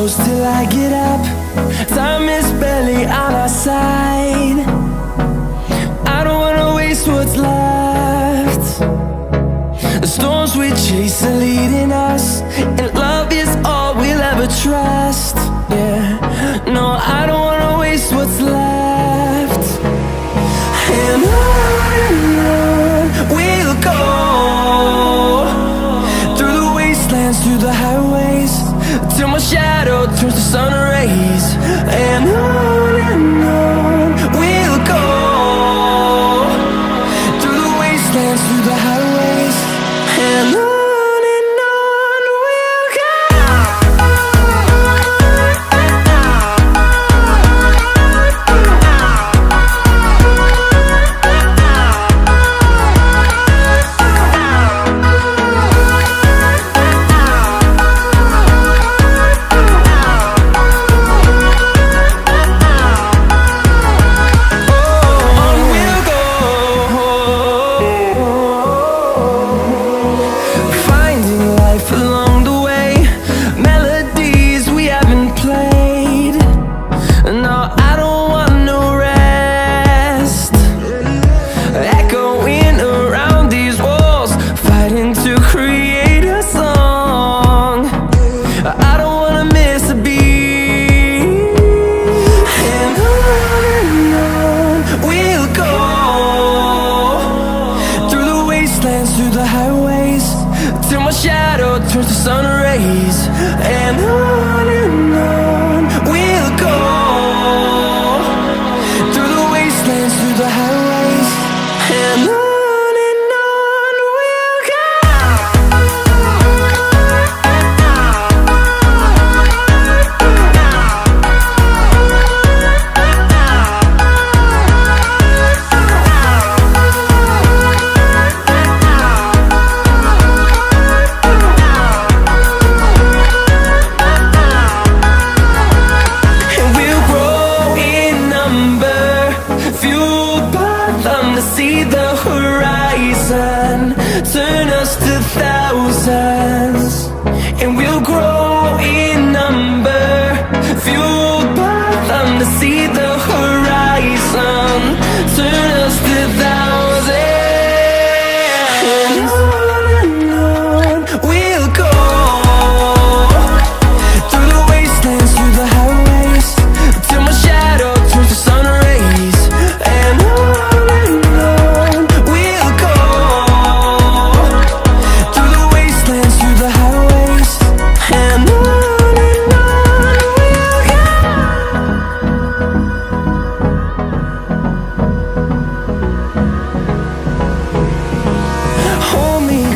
close till I get up. Time is barely on our side. I don't wanna waste what's left. The storms we chase are leading us, and love is all we'll ever trust. Yeah, no, I don't wanna waste what's left. And on we'll go, through the wastelands, through the highways, till my shadow turns to sun rays. And on we'll go, through the wastelands, through the highways, and on we'll go. Through the highways, till my shadow turns to sun rays. And on we'll go, through the wastelands, through the highways, and on we'll go. See the horizon turn us to thousands, and we'll grow in number, fueled by them. To see the horizon turn us to thousands, and on we'll go, through the wastelands, through the highways, till my shadow turns to sun rays. And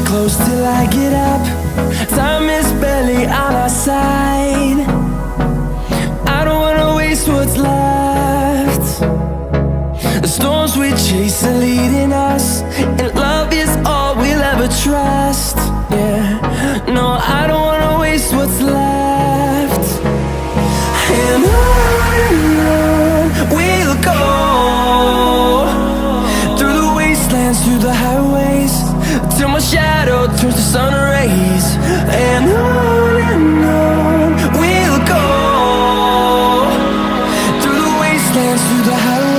close till I get up. Time is barely on our side. I don't wanna waste what's left. The storms we chase are leading us, and love is all we'll ever trust. Yeah, no, I don't wanna waste what's left. And on we'll go, through the wastelands, through the highways, till my shadow turns to sun rays. And on we'll go, through the wastelands, through the highways.